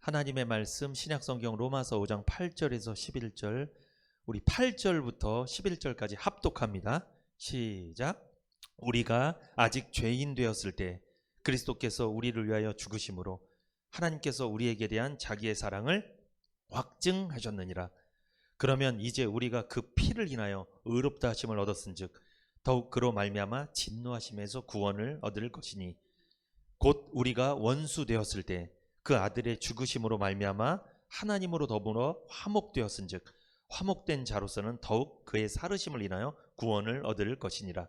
하나님의 말씀 신약성경 로마서 5장 8절에서 11절, 우리 8절부터 11절까지 합독합니다. 시작. 우리가 아직 죄인 되었을 때 그리스도께서 우리를 위하여 죽으심으로 하나님께서 우리에게 대한 자기의 사랑을 확증하셨느니라. 그러면 이제 우리가 그 피를 인하여 의롭다 하심을 얻었은즉 더욱 그로 말미암아 진노하심에서 구원을 얻을 것이니 곧 우리가 원수 되었을 때 그 아들의 죽으심으로 말미암아 하나님으로 더불어 화목되었은즉 화목된 자로서는 더욱 그의 살으심을 인하여 구원을 얻을 것이니라.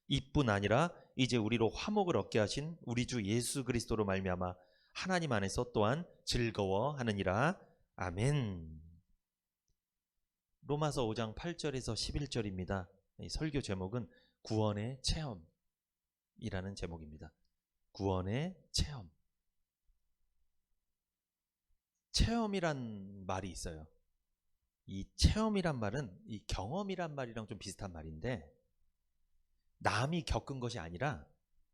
이뿐 아니라 이제 우리로 화목을 얻게 하신 우리 주 예수 그리스도로 말미암아 하나님 안에서 또한 즐거워하느니라. 아멘. 로마서 5장 8절에서 11절입니다. 이 설교 제목은 구원의 체험이라는 제목입니다. 구원의 체험. 체험이란 말이 있어요. 이 체험이란 말은 이 경험이란 말이랑 좀 비슷한 말인데, 남이 겪은 것이 아니라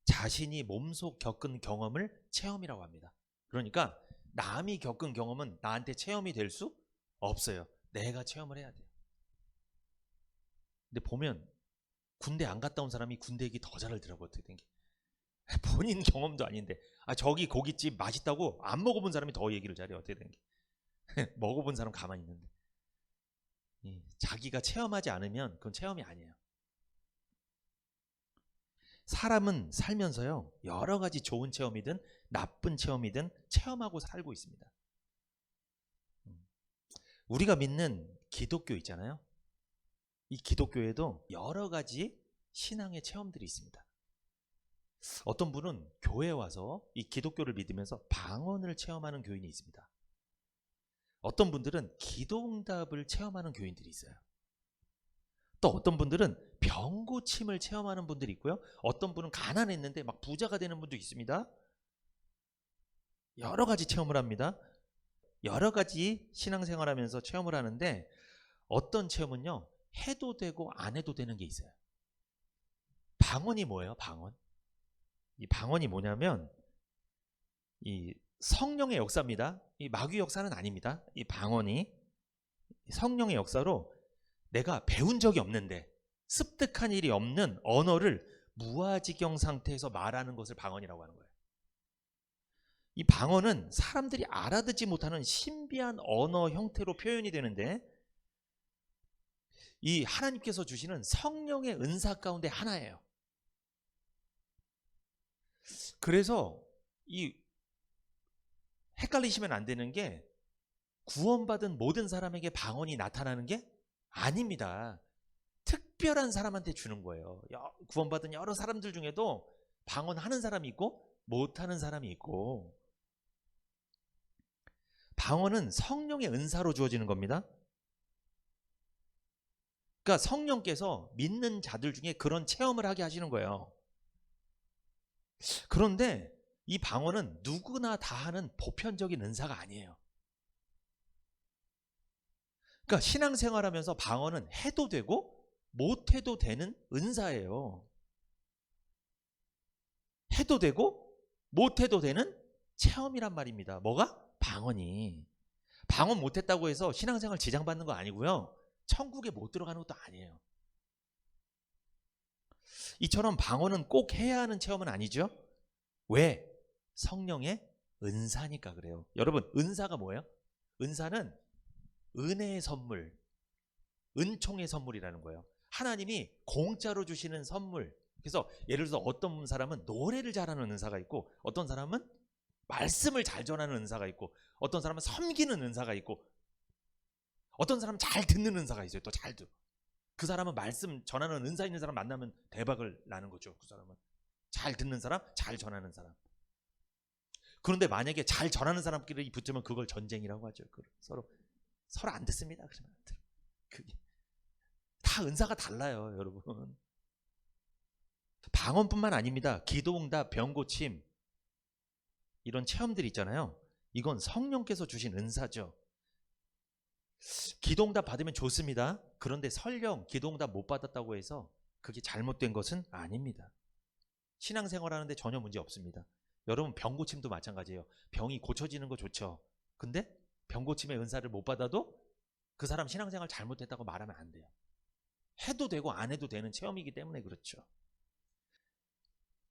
자신이 몸소 겪은 경험을 체험이라고 합니다. 그러니까 남이 겪은 경험은 나한테 체험이 될 수 없어요. 내가 체험을 해야 돼요. 근데 보면 군대 안 갔다 온 사람이 군대 얘기 더 잘 알더라고요. 어떻게 된 게. 본인 경험도 아닌데, 저기 고깃집 맛있다고 안 먹어본 사람이 더 얘기를 잘해요. 어떻게 된 게. 먹어본 사람 가만히 있는데. 자기가 체험하지 않으면 그건 체험이 아니에요. 사람은 살면서요, 여러 가지 좋은 체험이든 나쁜 체험이든 체험하고 살고 있습니다. 우리가 믿는 기독교 있잖아요. 이 기독교에도 여러 가지 신앙의 체험들이 있습니다. 어떤 분은 교회에 와서 이 기독교를 믿으면서 방언을 체험하는 교인이 있습니다. 어떤 분들은 기도응답을 체험하는 교인들이 있어요. 또 어떤 분들은 병 고침을 체험하는 분들이 있고요. 어떤 분은 가난했는데 막 부자가 되는 분도 있습니다. 여러 가지 체험을 합니다. 여러 가지 신앙생활하면서 체험을 하는데, 어떤 체험은요, 해도 되고 안 해도 되는 게 있어요. 방언이 뭐예요? 방언. 이 방언이 뭐냐면 이 성령의 역사입니다. 이 마귀 역사는 아닙니다. 이 방언이 성령의 역사로 내가 배운 적이 없는데, 습득한 일이 없는 언어를 무아지경 상태에서 말하는 것을 방언이라고 하는 거예요. 이 방언은 사람들이 알아듣지 못하는 신비한 언어 형태로 표현이 되는데, 이 하나님께서 주시는 성령의 은사 가운데 하나예요. 그래서 이 헷갈리시면 안 되는 게, 구원받은 모든 사람에게 방언이 나타나는 게 아닙니다. 특별한 사람한테 주는 거예요. 구원받은 여러 사람들 중에도 방언하는 사람이 있고 못하는 사람이 있고, 방언은 성령의 은사로 주어지는 겁니다. 그러니까 성령께서 믿는 자들 중에 그런 체험을 하게 하시는 거예요. 그런데 이 방언은 누구나 다 하는 보편적인 은사가 아니에요. 그러니까 신앙생활하면서 방언은 해도 되고 못해도 되는 은사예요. 해도 되고 못해도 되는 체험이란 말입니다. 뭐가? 방언이. 방언 못했다고 해서 신앙생활 지장받는 거 아니고요. 천국에 못 들어가는 것도 아니에요. 이처럼 방언은 꼭 해야 하는 체험은 아니죠. 왜? 성령의 은사니까 그래요. 여러분, 은사가 뭐예요? 은사는 은혜의 선물, 은총의 선물이라는 거예요. 하나님이 공짜로 주시는 선물. 그래서 예를 들어서 어떤 사람은 노래를 잘하는 은사가 있고, 어떤 사람은 말씀을 잘 전하는 은사가 있고, 어떤 사람은 섬기는 은사가 있고, 어떤 사람은 잘 듣는 은사가 있어요. 또 잘 들어. 그 사람은 말씀 전하는 은사 있는 사람 만나면 대박을 나는 거죠. 그 사람은 잘 듣는 사람, 잘 전하는 사람. 그런데 만약에 잘 전하는 사람끼리 붙으면 그걸 전쟁이라고 하죠. 서로 안 듣습니다. 그러면 그게 다 은사가 달라요, 여러분. 방언뿐만 아닙니다. 기도응답, 병고침, 이런 체험들이 있잖아요. 이건 성령께서 주신 은사죠. 기도응답 받으면 좋습니다. 그런데 설령 기도응답 못 받았다고 해서 그게 잘못된 것은 아닙니다. 신앙생활 하는데 전혀 문제 없습니다. 여러분, 병고침도 마찬가지예요. 병이 고쳐지는 거 좋죠. 근데 병고침의 은사를 못 받아도 그 사람 신앙생활 잘못했다고 말하면 안 돼요. 해도 되고 안 해도 되는 체험이기 때문에 그렇죠.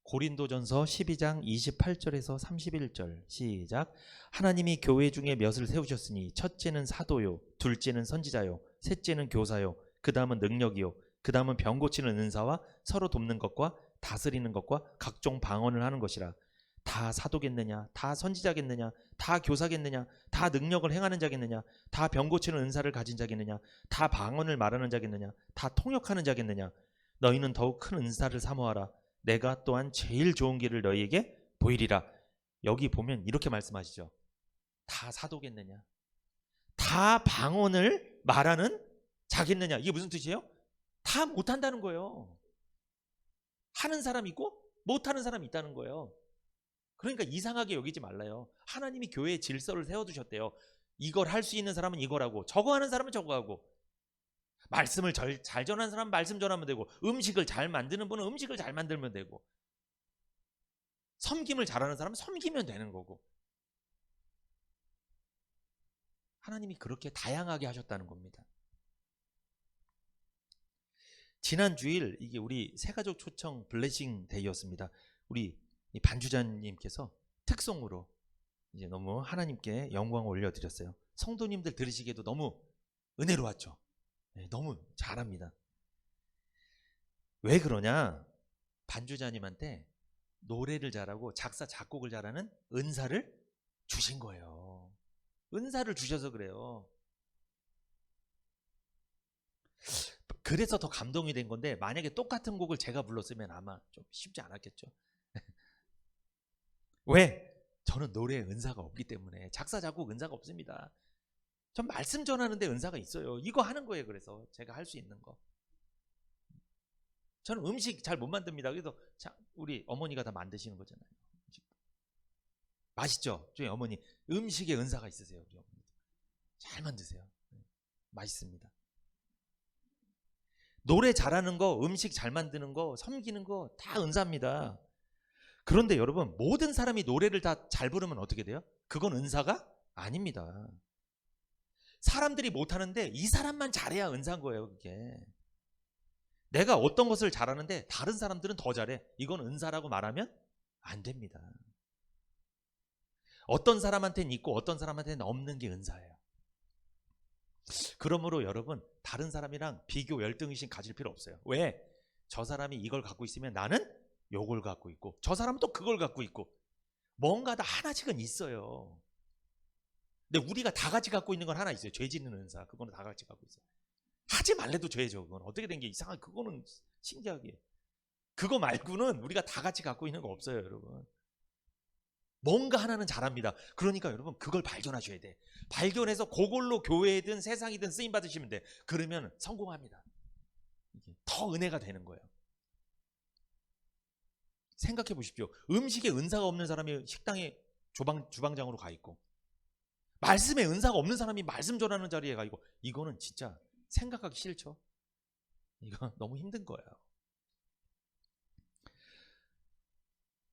고린도전서 12장 28절에서 31절 시작. 하나님이 교회 중에 몇을 세우셨으니 첫째는 사도요, 둘째는 선지자요, 셋째는 교사요, 그 다음은 능력이요, 그 다음은 병 고치는 은사와 서로 돕는 것과 다스리는 것과 각종 방언을 하는 것이라. 다 사도겠느냐, 다 선지자겠느냐, 다 교사겠느냐, 다 능력을 행하는 자겠느냐, 다 병 고치는 은사를 가진 자겠느냐, 다 방언을 말하는 자겠느냐, 다 통역하는 자겠느냐. 너희는 더욱 큰 은사를 사모하라. 내가 또한 제일 좋은 길을 너희에게 보이리라. 여기 보면 이렇게 말씀하시죠. 다 사도겠느냐, 다 방언을 말하는 자겠느냐. 이게 무슨 뜻이에요? 다 못한다는 거예요. 하는 사람 있고 못하는 사람이 있다는 거예요. 그러니까 이상하게 여기지 말라요. 하나님이 교회에 질서를 세워두셨대요. 이걸 할 수 있는 사람은 이걸 하고, 저거 하는 사람은 저거 하고, 말씀을 잘 전하는 사람은 말씀 전하면 되고, 음식을 잘 만드는 분은 음식을 잘 만들면 되고, 섬김을 잘하는 사람은 섬기면 되는 거고. 하나님이 그렇게 다양하게 하셨다는 겁니다. 지난 주일 이게 우리 새가족 초청 블레싱 데이였습니다. 우리 반주자님께서 특송으로 이제 너무 하나님께 영광을 올려드렸어요. 성도님들 들으시기에도 너무 은혜로웠죠. 네, 너무 잘합니다. 왜 그러냐? 반주자님한테 노래를 잘하고 작사 작곡을 잘하는 은사를 주신 거예요. 은사를 주셔서 그래요. 그래서 더 감동이 된 건데, 만약에 똑같은 곡을 제가 불렀으면 아마 좀 쉽지 않았겠죠. 왜? 저는 노래에 은사가 없기 때문에. 작사 작곡 은사가 없습니다. 전 말씀 전하는데 은사가 있어요. 이거 하는 거예요. 그래서 제가 할 수 있는 거. 저는 음식 잘 못 만듭니다. 그래서 우리 어머니가 다 만드시는 거잖아요. 맛있죠? 저희 어머니 음식에 은사가 있으세요. 우리 어머니 잘 만드세요. 맛있습니다. 노래 잘하는 거, 음식 잘 만드는 거, 섬기는 거 다 은사입니다. 그런데 여러분, 모든 사람이 노래를 다 잘 부르면 어떻게 돼요? 그건 은사가 아닙니다. 사람들이 못하는데 이 사람만 잘해야 은사인 거예요. 그게. 내가 어떤 것을 잘하는데 다른 사람들은 더 잘해. 이건 은사라고 말하면 안 됩니다. 어떤 사람한테는 있고 어떤 사람한테는 없는 게 은사예요. 그러므로 여러분, 다른 사람이랑 비교 열등의식 가질 필요 없어요. 왜? 저 사람이 이걸 갖고 있으면 나는 요걸 갖고 있고, 저 사람은 또 그걸 갖고 있고, 뭔가 다 하나씩은 있어요. 근데 우리가 다 같이 갖고 있는 건 하나 있어요. 죄 짓는 은사. 그거는 다 같이 갖고 있어요. 하지 말래도 죄죠. 그건 어떻게 된 게 이상하게, 그거는 신기하게. 그거 말고는 우리가 다 같이 갖고 있는 거 없어요, 여러분. 뭔가 하나는 잘합니다. 그러니까 여러분, 그걸 발견하셔야 돼. 발견해서 그걸로 교회든 세상이든 쓰임 받으시면 돼. 그러면 성공합니다. 이게 더 은혜가 되는 거예요. 생각해 보십시오. 음식에 은사가 없는 사람이 식당에 주방장으로 가 있고, 말씀에 은사가 없는 사람이 말씀 전하는 자리에 가 있고, 이거는 진짜 생각하기 싫죠. 이거 너무 힘든 거예요.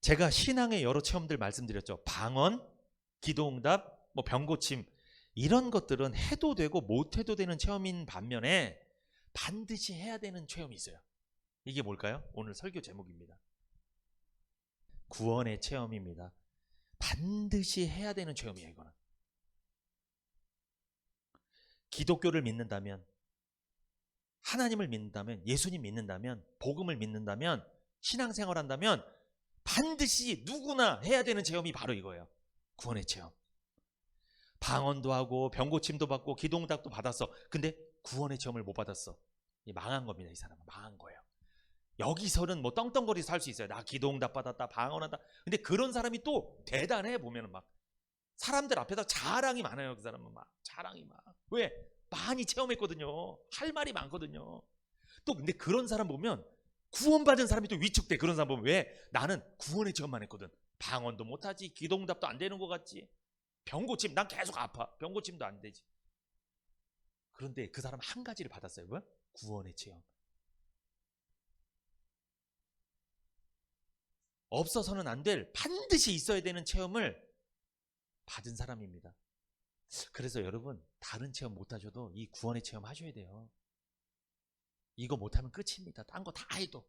제가 신앙의 여러 체험들 말씀드렸죠. 방언, 기도응답, 병고침, 이런 것들은 해도 되고 못 해도 되는 체험인 반면에 반드시 해야 되는 체험이 있어요. 이게 뭘까요? 오늘 설교 제목입니다. 구원의 체험입니다. 반드시 해야 되는 체험이에요. 이거는. 기독교를 믿는다면, 하나님을 믿는다면, 예수님 믿는다면, 복음을 믿는다면, 신앙생활 한다면 반드시 누구나 해야 되는 체험이 바로 이거예요. 구원의 체험. 방언도 하고 병고침도 받고 기도응답도 받았어. 근데 구원의 체험을 못 받았어. 망한 겁니다. 이 사람은 망한 거예요. 여기서는 떵떵거리서 살 수 있어요. 나 기도응답 받았다, 방언한다. 근데 그런 사람이 또 대단해. 보면은 막 사람들 앞에서 자랑이 많아요. 그 사람은 막 자랑이 막. 왜? 많이 체험했거든요. 할 말이 많거든요. 또 근데 그런 사람 보면 구원받은 사람이 또 위축돼. 그런 사람 보면. 왜? 나는 구원의 체험만 했거든. 방언도 못하지, 기도응답도 안 되는 것 같지, 병고침 난 계속 아파, 병고침도 안 되지. 그런데 그 사람 한 가지를 받았어요. 뭐? 구원의 체험. 없어서는 안 될, 반드시 있어야 되는 체험을 받은 사람입니다. 그래서 여러분 다른 체험 못하셔도 이 구원의 체험 하셔야 돼요. 이거 못하면 끝입니다. 딴 거 다 해도.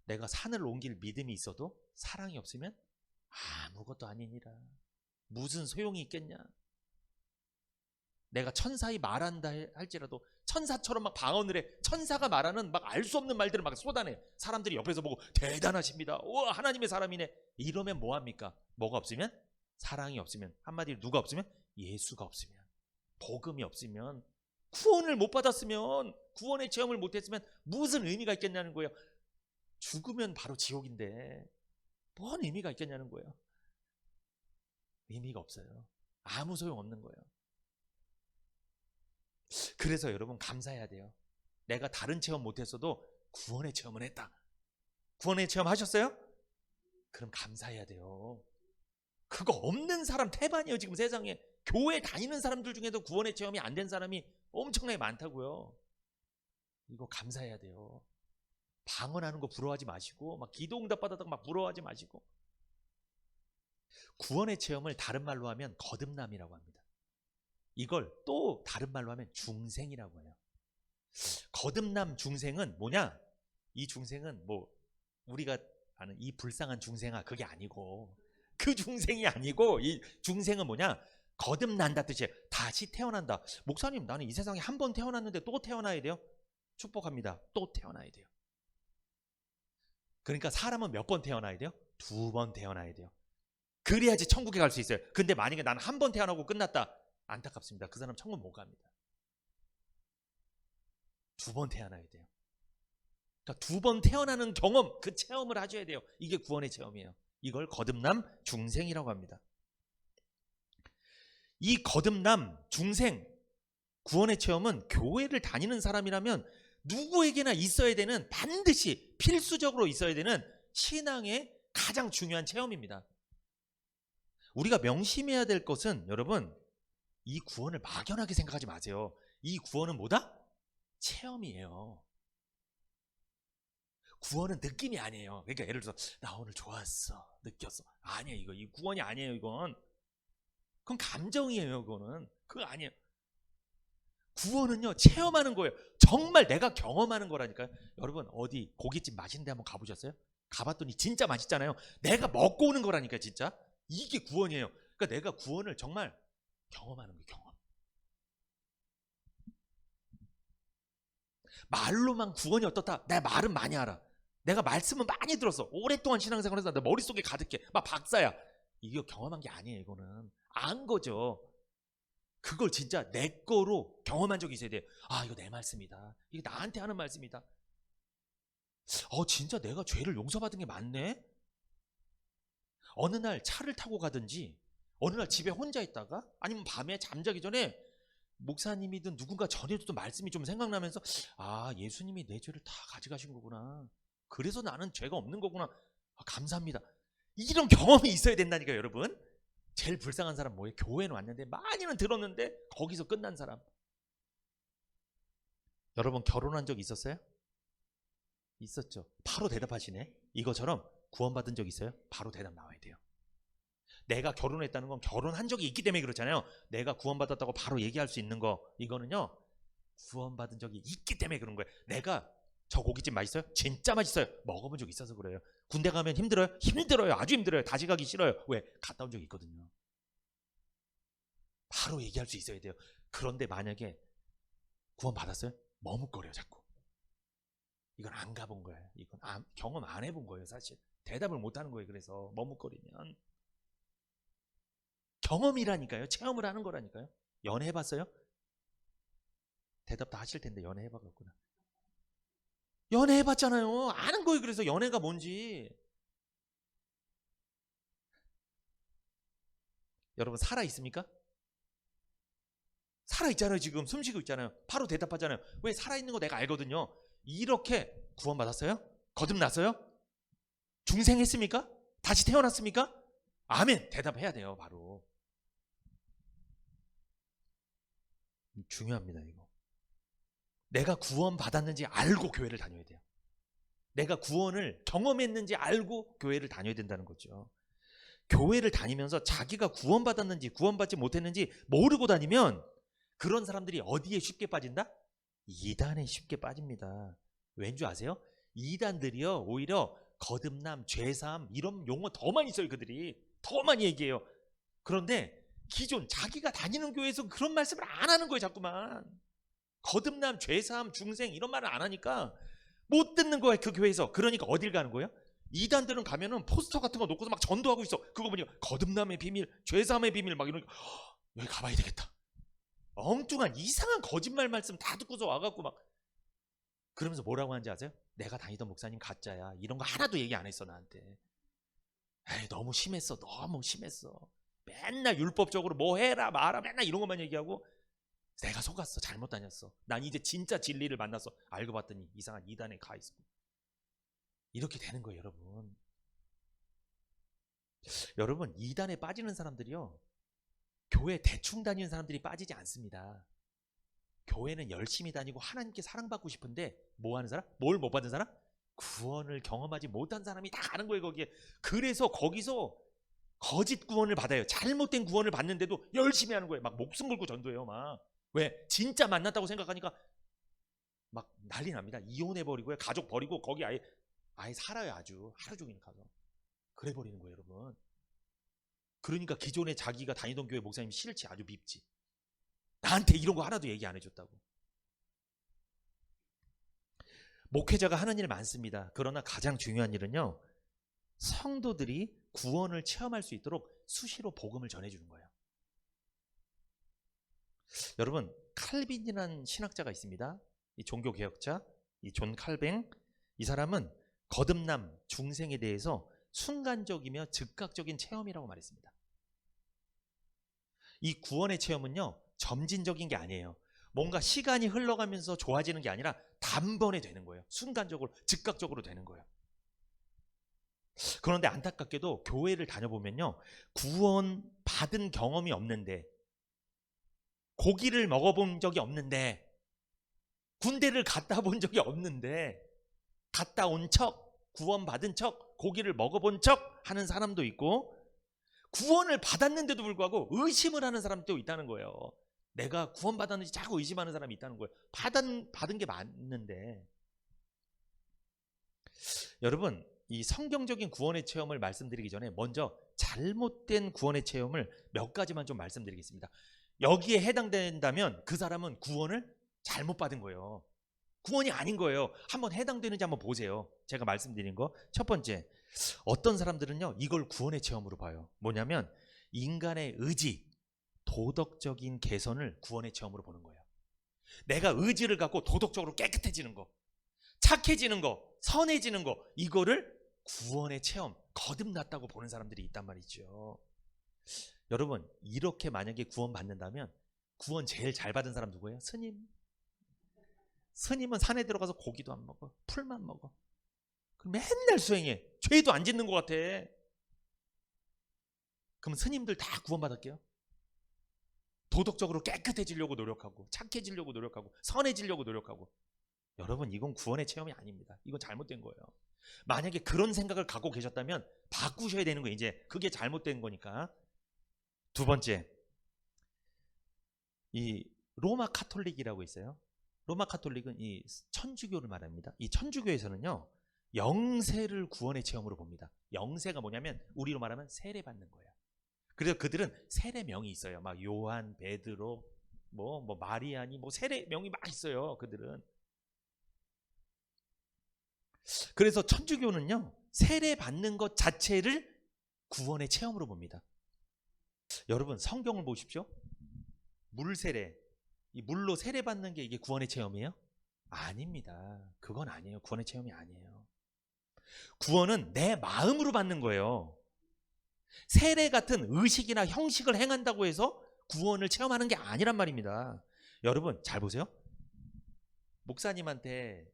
내가 산을 옮길 믿음이 있어도 사랑이 없으면 아무것도 아니니라. 무슨 소용이 있겠냐. 내가 천사의 말한다 할지라도 천사처럼 막 방언을 해. 천사가 말하는 막 알 수 없는 말들을 막 쏟아내. 사람들이 옆에서 보고 대단하십니다. 우와, 하나님의 사람이네. 이러면 뭐합니까? 뭐가 없으면? 사랑이 없으면, 한마디로 누가 없으면? 예수가 없으면, 복음이 없으면, 구원을 못 받았으면, 구원의 체험을 못 했으면 무슨 의미가 있겠냐는 거예요. 죽으면 바로 지옥인데 뭔 의미가 있겠냐는 거예요. 의미가 없어요. 아무 소용 없는 거예요. 그래서 여러분 감사해야 돼요. 내가 다른 체험 못했어도 구원의 체험을 했다. 구원의 체험 하셨어요? 그럼 감사해야 돼요. 그거 없는 사람 태반이에요. 지금 세상에 교회 다니는 사람들 중에도 구원의 체험이 안 된 사람이 엄청나게 많다고요. 이거 감사해야 돼요. 방언하는 거 부러워하지 마시고, 막 기도 응답 받았다고 막 부러워하지 마시고. 구원의 체험을 다른 말로 하면 거듭남이라고 합니다. 이걸 또 다른 말로 하면 중생이라고 해요. 거듭남 중생은 뭐냐? 이 중생은 뭐 우리가 아는 이 불쌍한 중생아, 그게 아니고, 그 중생이 아니고, 이 중생은 뭐냐? 거듭난다 뜻이에요. 다시 태어난다. 목사님, 나는 이 세상에 한 번 태어났는데 또 태어나야 돼요? 축복합니다. 또 태어나야 돼요. 그러니까 사람은 몇 번 태어나야 돼요? 2번 태어나야 돼요. 그래야지 천국에 갈 수 있어요. 근데 만약에 나는 한 번 태어나고 끝났다, 안타깝습니다. 그 사람 천국 못 갑니다. 2번 태어나야 돼요. 그러니까 2번 태어나는 경험, 그 체험을 하셔야 돼요. 이게 구원의 체험이에요. 이걸 거듭남 중생이라고 합니다. 이 거듭남 중생 구원의 체험은 교회를 다니는 사람이라면 누구에게나 있어야 되는, 반드시 필수적으로 있어야 되는 신앙의 가장 중요한 체험입니다. 우리가 명심해야 될 것은, 여러분, 이 구원을 막연하게 생각하지 마세요. 이 구원은 뭐다? 체험이에요. 구원은 느낌이 아니에요. 그러니까 예를 들어서 나 오늘 좋았어, 느꼈어. 아니에요. 이거 이 구원이 아니에요. 이건 그건 감정이에요. 그거 아니에요. 구원은요, 체험하는 거예요. 정말 내가 경험하는 거라니까요. 여러분, 어디 고깃집 맛있는 데 한번 가보셨어요? 가봤더니 진짜 맛있잖아요. 내가 먹고 오는 거라니까. 진짜 이게 구원이에요. 그러니까 내가 구원을 정말 경험하는 거예요. 경험. 말로만 구원이 어떻다, 내 말은 많이 알아. 내가 말씀은 많이 들었어. 오랫동안 신앙생활해서 내 머릿속에 가득해. 막 박사야. 이거 경험한 게 아니에요. 이거는 안 거죠. 그걸 진짜 내 거로 경험한 적이 있어야 돼요. 아, 이거 내 말씀이다. 이거 나한테 하는 말씀이다. 진짜 내가 죄를 용서받은 게 맞네. 어느 날 차를 타고 가든지, 어느 날 집에 혼자 있다가, 아니면 밤에 잠자기 전에 목사님이든 누군가 전해줬던 말씀이 좀 생각나면서, 아, 예수님이 내 죄를 다 가져가신 거구나. 그래서 나는 죄가 없는 거구나. 아, 감사합니다. 이런 경험이 있어야 된다니까요. 여러분, 제일 불쌍한 사람 뭐예요? 교회는 왔는데 많이는 들었는데 거기서 끝난 사람. 여러분, 결혼한 적 있었어요? 있었죠. 바로 대답하시네. 이거처럼 구원받은 적 있어요? 바로 대답 나와야 돼요. 내가 결혼했다는 건 결혼한 적이 있기 때문에 그렇잖아요. 내가 구원받았다고 바로 얘기할 수 있는 거, 이거는요, 구원받은 적이 있기 때문에 그런 거예요. 내가 저 고깃집 맛있어요? 진짜 맛있어요. 먹어본 적 있어서 그래요. 군대 가면 힘들어요? 힘들어요. 아주 힘들어요. 다시 가기 싫어요. 왜? 갔다 온 적이 있거든요. 바로 얘기할 수 있어야 돼요. 그런데 만약에 구원받았어요? 머뭇거려요. 자꾸. 이건 안 가본 거예요. 이건 경험 안 해본 거예요. 사실 대답을 못 하는 거예요. 그래서 머뭇거리면. 경험이라니까요. 체험을 하는 거라니까요. 연애해봤어요? 대답 다 하실 텐데 연애해봐갖구나. 연애해봤잖아요. 아는 거예요. 그래서 연애가 뭔지. 여러분, 살아있습니까? 살아있잖아요. 지금 숨쉬고 있잖아요. 바로 대답하잖아요. 왜? 살아있는 거 내가 알거든요. 이렇게 구원받았어요? 거듭났어요? 중생했습니까? 다시 태어났습니까? 아멘. 대답해야 돼요. 바로. 중요합니다. 이거. 내가 구원받았는지 알고 교회를 다녀야 돼요. 내가 구원을 경험했는지 알고 교회를 다녀야 된다는 거죠. 교회를 다니면서 자기가 구원받았는지 구원받지 못했는지 모르고 다니면 그런 사람들이 어디에 쉽게 빠진다? 이단에 쉽게 빠집니다. 왠 줄 아세요? 이단들이요 오히려 거듭남, 죄사함 이런 용어 더 많이 써요. 그들이 더 많이 얘기해요. 그런데 기존 자기가 다니는 교회에서 그런 말씀을 안 하는 거예요. 자꾸만 거듭남, 죄사함, 중생 이런 말을 안 하니까 못 듣는 거예요. 그 교회에서. 그러니까 어딜 가는 거예요? 이단들은 가면은 포스터 같은 거 놓고서 막 전도하고 있어. 그거 보니까 거듭남의 비밀, 죄사함의 비밀 막 이러니까 여기 가봐야 되겠다. 엉뚱한 이상한 거짓말 말씀 다 듣고서 와갖고 막 그러면서 뭐라고 하는지 아세요? 내가 다니던 목사님 가짜야. 이런 거 하나도 얘기 안 했어 나한테. 에이 너무 심했어. 너무 심했어. 맨날 율법적으로 뭐 해라 마라 맨날 이런 것만 얘기하고 내가 속았어. 잘못 다녔어. 난 이제 진짜 진리를 만나서 알고 봤더니 이상한 이단에 가 있어. 이렇게 되는 거예요 여러분. 여러분 이단에 빠지는 사람들이요 교회 대충 다니는 사람들이 빠지지 않습니다. 교회는 열심히 다니고 하나님께 사랑받고 싶은데 뭐 하는 사람? 뭘 못 받은 사람? 구원을 경험하지 못한 사람이 다 가는 거예요 거기에. 그래서 거기서 거짓 구원을 받아요. 잘못된 구원을 받는데도 열심히 하는 거예요. 막 목숨 걸고 전도해요 막. 왜? 진짜 만났다고 생각하니까 막 난리 납니다. 이혼해버리고요 가족 버리고 거기 아예 살아요. 아주 하루 종일 가서 그래 버리는 거예요 여러분. 그러니까 기존에 자기가 다니던 교회 목사님이 싫지. 아주 밉지. 나한테 이런 거 하나도 얘기 안 해줬다고. 목회자가 하는 일 많습니다. 그러나 가장 중요한 일은요 성도들이 구원을 체험할 수 있도록 수시로 복음을 전해주는 거예요. 여러분 칼빈이라는 신학자가 있습니다. 이 종교개혁자 이 존 칼뱅. 이 사람은 거듭남, 중생에 대해서 순간적이며 즉각적인 체험이라고 말했습니다. 이 구원의 체험은요 점진적인 게 아니에요. 뭔가 시간이 흘러가면서 좋아지는 게 아니라 단번에 되는 거예요. 순간적으로 즉각적으로 되는 거예요. 그런데 안타깝게도 교회를 다녀보면요 구원 받은 경험이 없는데 고기를 먹어본 적이 없는데 군대를 갔다 본 적이 없는데 갔다 온 척, 구원받은 척, 고기를 먹어본 척 하는 사람도 있고 구원을 받았는데도 불구하고 의심을 하는 사람도 있다는 거예요. 내가 구원받았는지 자꾸 의심하는 사람이 있다는 거예요. 받은 게 맞는데. 여러분 이 성경적인 구원의 체험을 말씀드리기 전에 먼저 잘못된 구원의 체험을 몇 가지만 좀 말씀드리겠습니다. 여기에 해당된다면 그 사람은 구원을 잘못 받은 거예요. 구원이 아닌 거예요. 한번 해당되는지 한번 보세요. 제가 말씀드린 거. 첫 번째, 어떤 사람들은요 이걸 구원의 체험으로 봐요. 뭐냐면 인간의 의지, 도덕적인 개선을 구원의 체험으로 보는 거예요. 내가 의지를 갖고 도덕적으로 깨끗해지는 거, 착해지는 거, 선해지는 거, 이거를 구원의 체험, 거듭났다고 보는 사람들이 있단 말이죠. 여러분 이렇게 만약에 구원 받는다면 구원 제일 잘 받은 사람 누구예요? 스님. 스님은 산에 들어가서 고기도 안 먹어. 풀만 먹어. 맨날 수행해. 죄도 안 짓는 것 같아. 그럼 스님들 다 구원받을게요? 도덕적으로 깨끗해지려고 노력하고 착해지려고 노력하고 선해지려고 노력하고. 여러분 이건 구원의 체험이 아닙니다. 이건 잘못된 거예요. 만약에 그런 생각을 갖고 계셨다면 바꾸셔야 되는 거예요. 이제 그게 잘못된 거니까. 두 번째, 이 로마 카톨릭이라고 있어요. 로마 카톨릭은 이 천주교를 말합니다. 이 천주교에서는요 영세를 구원의 체험으로 봅니다. 영세가 뭐냐면 우리로 말하면 세례 받는 거예요. 그래서 그들은 세례명이 있어요. 막 요한, 베드로, 뭐 마리아니, 뭐 세례명이 막 있어요. 그들은. 그래서 천주교는요 세례 받는 것 자체를 구원의 체험으로 봅니다. 여러분 성경을 보십시오. 물 세례, 이 물로 세례 받는 게 이게 구원의 체험이에요? 아닙니다. 그건 아니에요. 구원의 체험이 아니에요. 구원은 내 마음으로 받는 거예요. 세례 같은 의식이나 형식을 행한다고 해서 구원을 체험하는 게 아니란 말입니다. 여러분 잘 보세요. 목사님한테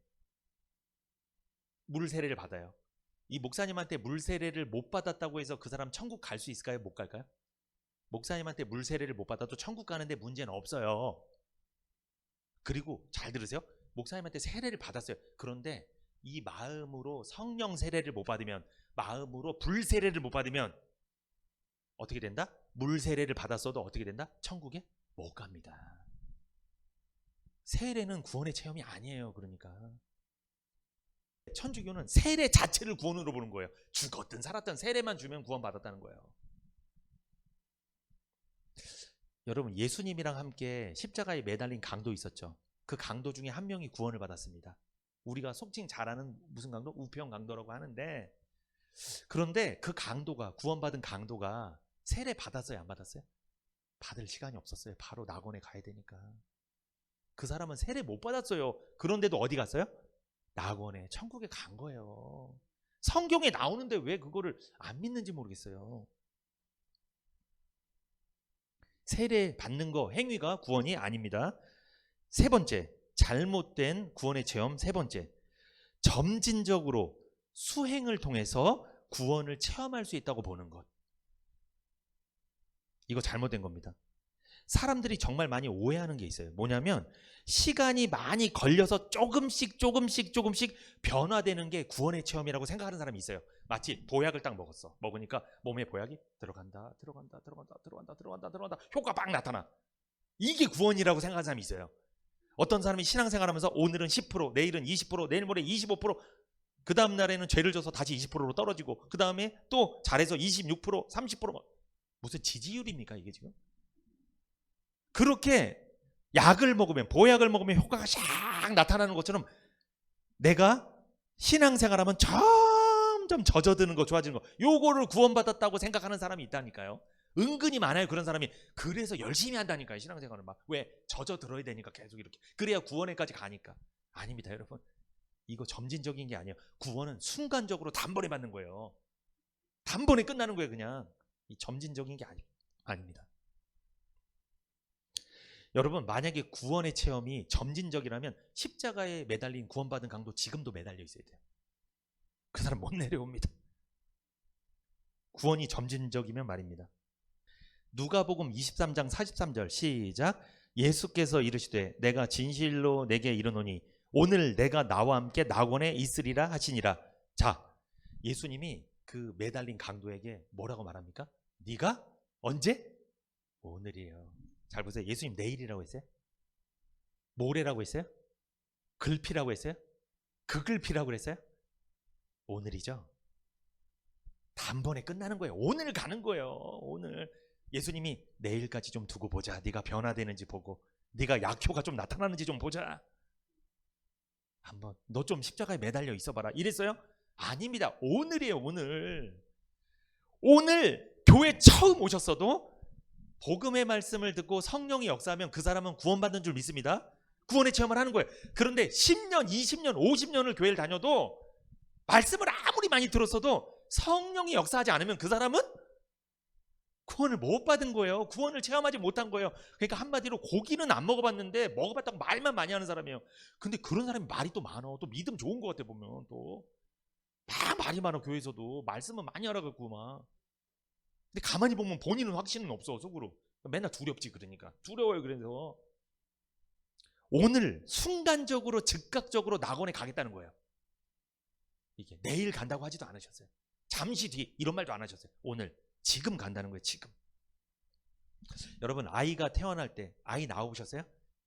물 세례를 받아요. 이 목사님한테 물 세례를 못 받았다고 해서 그 사람 천국 갈 수 있을까요? 못 갈까요? 목사님한테 물 세례를 못 받아도 천국 가는데 문제는 없어요. 그리고 잘 들으세요. 목사님한테 세례를 받았어요. 그런데 이 마음으로 성령 세례를 못 받으면, 마음으로 불 세례를 못 받으면 어떻게 된다? 물 세례를 받았어도 어떻게 된다? 천국에 못 갑니다. 세례는 구원의 체험이 아니에요. 그러니까 천주교는 세례 자체를 구원으로 보는 거예요. 죽었든 살았든 세례만 주면 구원받았다는 거예요. 여러분, 예수님이랑 함께 십자가에 매달린 강도 있었죠. 그 강도 중에 한 명이 구원을 받았습니다. 우리가 속칭 잘 아는 무슨 강도? 우평 강도라고 하는데, 그런데 그 강도가, 구원받은 강도가 세례 받았어요? 안 받았어요? 받을 시간이 없었어요. 바로 낙원에 가야 되니까. 그 사람은 세례 못 받았어요. 그런데도 어디 갔어요? 낙원에, 천국에 간 거예요. 성경에 나오는데 왜 그거를 안 믿는지 모르겠어요. 세례 받는 거, 행위가 구원이 아닙니다. 세 번째, 잘못된 구원의 체험. 세 번째, 점진적으로 수행을 통해서 구원을 체험할 수 있다고 보는 것. 이거 잘못된 겁니다. 사람들이 정말 많이 오해하는 게 있어요. 뭐냐면 시간이 많이 걸려서 조금씩 변화되는 게 구원의 체험이라고 생각하는 사람이 있어요. 마치 보약을 딱 먹었어. 먹으니까 몸에 보약이 들어간다. 효과가 막 나타나. 이게 구원이라고 생각하는 사람이 있어요. 어떤 사람이 신앙생활하면서 오늘은 10%, 내일은 20%, 내일 모레 25%, 그 다음 날에는 죄를 져서 다시 20%로 떨어지고, 그 다음에 또 잘해서 26%, 30%. 무슨 지지율입니까 이게 지금? 그렇게 약을 먹으면, 보약을 먹으면 효과가 샥 나타나는 것처럼 내가 신앙생활하면 점점 젖어드는 거, 좋아지는 거, 요거를 구원받았다고 생각하는 사람이 있다니까요. 은근히 많아요. 그런 사람이. 그래서 열심히 한다니까요. 신앙생활을 막. 왜? 젖어들어야 되니까 계속 이렇게. 그래야 구원에까지 가니까. 아닙니다 여러분. 이거 점진적인 게 아니에요. 구원은 순간적으로 단번에 받는 거예요. 단번에 끝나는 거예요 그냥. 이 점진적인 게 아닙니다. 여러분, 만약에 구원의 체험이 점진적이라면 십자가에 매달린 구원받은 강도 지금도 매달려 있어야 돼요. 그 사람 못 내려옵니다. 구원이 점진적이면 말입니다. 누가복음 23장 43절 시작. 예수께서 이르시되 내가 진실로 내게 이르노니 오늘 내가 나와 함께 낙원에 있으리라 하시니라. 자, 예수님이 그 매달린 강도에게 뭐라고 말합니까? 네가 언제? 오늘이에요. 잘 보세요. 예수님 내일이라고 했어요? 모레라고 했어요? 글피라고 했어요? 그글피라고 했어요? 오늘이죠. 단번에 끝나는 거예요. 오늘 가는 거예요. 오늘. 예수님이 내일까지 좀 두고 보자. 네가 변화되는지 보고, 네가 약효가 좀 나타나는지 좀 보자. 한번 너 좀 십자가에 매달려 있어봐라. 이랬어요? 아닙니다. 오늘이에요. 오늘. 오늘 교회 처음 오셨어도 복음의 말씀을 듣고 성령이 역사하면 그 사람은 구원받는 줄 믿습니다. 구원의 체험을 하는 거예요. 그런데 10년, 20년, 50년을 교회를 다녀도 말씀을 아무리 많이 들었어도 성령이 역사하지 않으면 그 사람은 구원을 못 받은 거예요. 구원을 체험하지 못한 거예요. 그러니까 한마디로 고기는 안 먹어봤는데 먹어봤다고 말만 많이 하는 사람이에요. 근데 그런 사람이 말이 또 많어. 또 믿음 좋은 것 같아 보면. 또 막 말이 많아. 교회에서도 말씀은 많이 알아갖고 막. 근데 가만히 보면 본인은 확신은 없어. 속으로 맨날 두렵지. 그러니까 두려워요. 그래서 오늘 순간적으로 즉각적으로 낙원에 가겠다는 거예요. 이게 내일 간다고 하지도 않으셨어요. 잠시 뒤 이런 말도 안 하셨어요. 오늘 지금 간다는 거예요. 지금. 여러분, 아이가 태어날 때 아이 나오셨어요?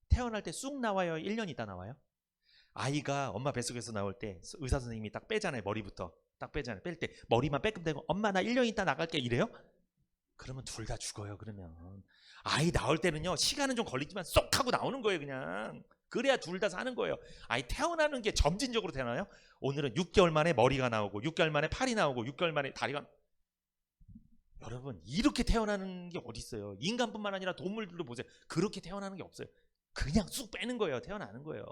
태어날 때 쑥 나와요? 1년 있다 나와요? 아이가 엄마 뱃속에서 나올 때 의사 선생님이 딱 빼잖아요. 머리부터 딱 빼잖아요. 뺄 때 머리만 빼끔 대고 엄마 나 1년 있다 나갈게 이래요? 그러면 둘 다 죽어요. 그러면 아이 나올 때는요 시간은 좀 걸리지만 쏙 하고 나오는 거예요. 그냥. 그래야 둘 다 사는 거예요. 아이 태어나는 게 점진적으로 태어나요. 오늘은 6개월 만에 머리가 나오고 6개월 만에 팔이 나오고 6개월 만에 다리가. 여러분, 이렇게 태어나는 게 어디 있어요? 인간뿐만 아니라 동물들도 보세요. 그렇게 태어나는 게 없어요. 그냥 쑥 빼는 거예요. 태어나는 거예요.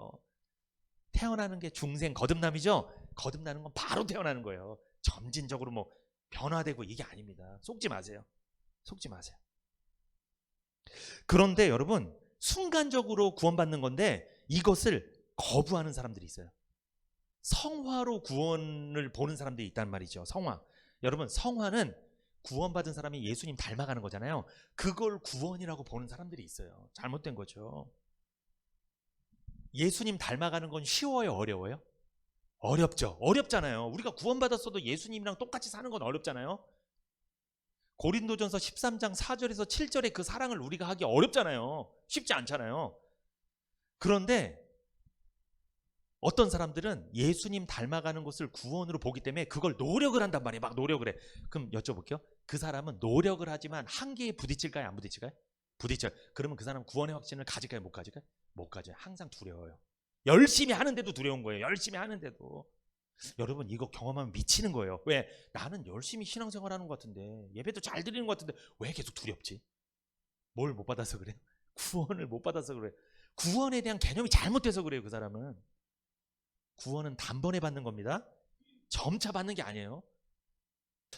태어나는 게 중생 거듭남이죠. 거듭나는 건 바로 태어나는 거예요. 점진적으로 뭐 변화되고 이게 아닙니다. 속지 마세요. 속지 마세요. 그런데 여러분, 순간적으로 구원받는 건데 이것을 거부하는 사람들이 있어요. 성화로 구원을 보는 사람들이 있단 말이죠. 성화. 여러분, 성화는 구원받은 사람이 예수님 닮아가는 거잖아요. 그걸 구원이라고 보는 사람들이 있어요. 잘못된 거죠. 예수님 닮아가는 건 쉬워요? 어려워요? 어렵죠. 어렵잖아요. 우리가 구원받았어도 예수님이랑 똑같이 사는 건 어렵잖아요. 고린도전서 13장 4절에서 7절의 그 사랑을 우리가 하기 어렵잖아요. 쉽지 않잖아요. 그런데 어떤 사람들은 예수님 닮아가는 것을 구원으로 보기 때문에 그걸 노력을 한단 말이에요. 막 노력을 해. 그럼 여쭤볼게요. 그 사람은 노력을 하지만 한계에 부딪힐까요? 안 부딪힐까요? 부딪혀요. 그러면 그 사람 구원의 확신을 가질까요? 못 가질까요? 못 가져요. 항상 두려워요. 열심히 하는데도 두려운 거예요. 열심히 하는데도. 여러분 이거 경험하면 미치는 거예요. 왜? 나는 열심히 신앙생활하는 것 같은데, 예배도 잘 드리는 것 같은데 왜 계속 두렵지? 뭘 못 받아서 그래요? 구원을 못 받아서 그래요. 구원에 대한 개념이 잘못돼서 그래요. 그 사람은. 구원은 단번에 받는 겁니다. 점차 받는 게 아니에요.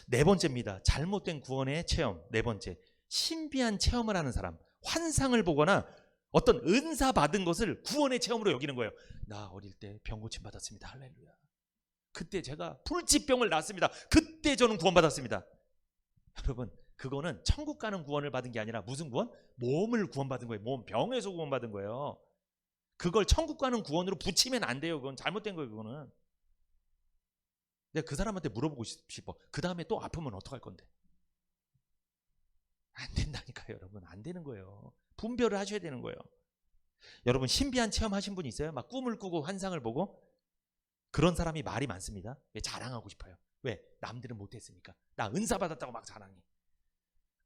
네 번째입니다. 잘못된 구원의 체험. 네 번째, 신비한 체험을 하는 사람. 환상을 보거나 어떤 은사 받은 것을 구원의 체험으로 여기는 거예요. 나 어릴 때 병 고침 받았습니다. 할렐루야. 그때 제가 불치병을 낫습니다. 그때 저는 구원받았습니다. 여러분 그거는 천국 가는 구원을 받은 게 아니라 무슨 구원? 몸을 구원받은 거예요. 몸, 병에서 구원받은 거예요. 그걸 천국 가는 구원으로 붙이면 안 돼요. 그건 잘못된 거예요. 그거는. 내가 그 사람한테 물어보고 싶어. 그 다음에 또 아프면 어떡할 건데? 안 된다니까요. 여러분 안 되는 거예요. 분별을 하셔야 되는 거예요. 여러분 신비한 체험 하신 분 있어요? 막 꿈을 꾸고 환상을 보고? 그런 사람이 말이 많습니다. 왜? 자랑하고 싶어요. 왜? 남들은 못했으니까. 나 은사 받았다고 막 자랑해.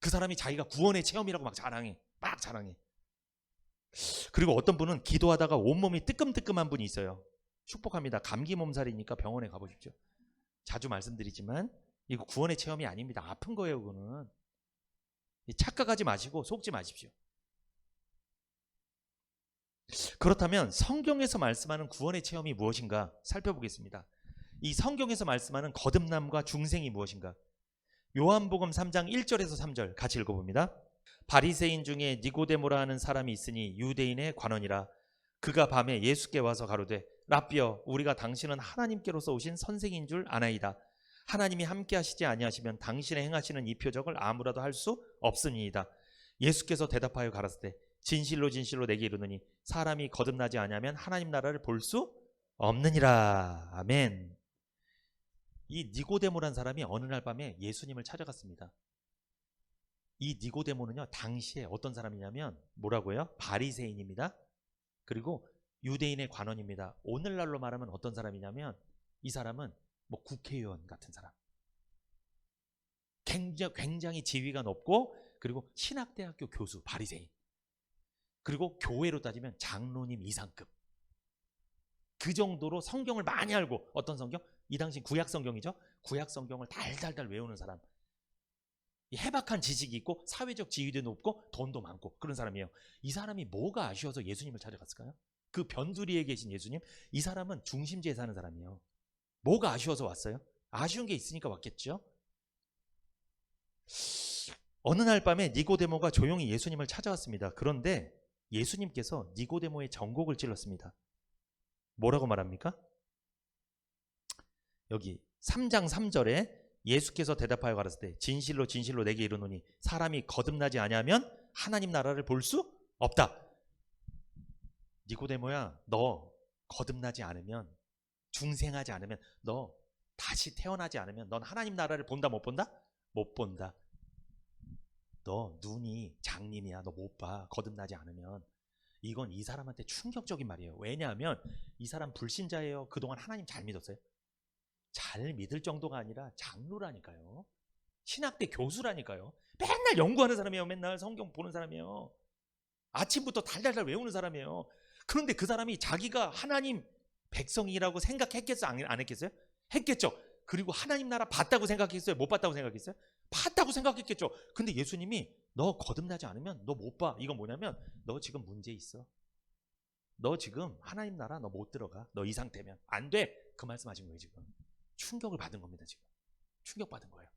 그 사람이 자기가 구원의 체험이라고 막 자랑해. 막 자랑해. 그리고 어떤 분은 기도하다가 온몸이 뜨끔뜨끔한 분이 있어요. 축복합니다. 감기 몸살이니까 병원에 가보십시오. 자주 말씀드리지만 이거 구원의 체험이 아닙니다. 아픈 거예요. 그거는. 착각하지 마시고 속지 마십시오. 그렇다면 성경에서 말씀하는 구원의 체험이 무엇인가 살펴보겠습니다. 이 성경에서 말씀하는 거듭남과 중생이 무엇인가? 요한복음 3장 1절에서 3절 같이 읽어봅니다. 바리새인 중에 니고데모라 하는 사람이 있으니 유대인의 관원이라. 그가 밤에 예수께 와서 가로되 랍비여, 우리가 당신은 하나님께로서 오신 선생인 줄 아나이다. 하나님이 함께 하시지 아니하시면 당신의 행하시는 이 표적을 아무라도 할 수 없으니이다. 예수께서 대답하여 가라사대 진실로 진실로 내게 이르노니 사람이 거듭나지 아니하면 하나님 나라를 볼 수 없느니라. 아멘. 이 니고데모란 사람이 어느 날 밤에 예수님을 찾아갔습니다. 이 니고데모는요 당시에 어떤 사람이냐면 뭐라고요? 바리새인입니다. 그리고 유대인의 관원입니다. 오늘날로 말하면 어떤 사람이냐면 이 사람은 뭐 국회의원 같은 사람. 굉장히 지위가 높고 그리고 신학대학교 교수 바리새인. 그리고 교회로 따지면 장로님 이상급. 그 정도로 성경을 많이 알고, 어떤 성경? 이 당시 구약 성경이죠. 구약 성경을 달달달 외우는 사람. 해박한 지식이 있고 사회적 지위도 높고 돈도 많고 그런 사람이에요. 이 사람이 뭐가 아쉬워서 예수님을 찾아갔을까요? 그 변두리에 계신 예수님, 이 사람은 중심지에 사는 사람이에요. 뭐가 아쉬워서 왔어요? 아쉬운 게 있으니까 왔겠죠. 어느 날 밤에 니고데모가 조용히 예수님을 찾아왔습니다. 그런데 예수님께서 니고데모의 전곡을 찔렀습니다. 뭐라고 말합니까? 여기 3장 3절에 예수께서 대답하여 가라사대 진실로 진실로 내게 이르노니 사람이 거듭나지 아니하면 하나님 나라를 볼 수 없다. 니고데모야, 너 거듭나지 않으면, 중생하지 않으면, 너 다시 태어나지 않으면 넌 하나님 나라를 본다 못 본다? 못 본다. 너 눈이 장님이야. 너 못 봐. 거듭나지 않으면. 이건 이 사람한테 충격적인 말이에요. 왜냐하면 이 사람 불신자예요. 그동안 하나님 잘 믿었어요? 잘 믿을 정도가 아니라 장로라니까요. 신학대 교수라니까요. 맨날 연구하는 사람이에요. 맨날 성경 보는 사람이에요. 아침부터 달달달 외우는 사람이에요. 그런데 그 사람이 자기가 하나님 백성이라고 생각했겠어요? 안 했겠어요? 했겠죠. 그리고 하나님 나라 봤다고 생각했어요? 못 봤다고 생각했어요? 봤다고 생각했겠죠. 근데 예수님이 너 거듭나지 않으면 너 못 봐. 이건 뭐냐면 너 지금 문제 있어. 너 지금 하나님 나라 너 못 들어가. 너 이 상태면 안 돼. 그 말씀하신 거예요. 지금 충격을 받은 겁니다. 지금 충격받은 거예요.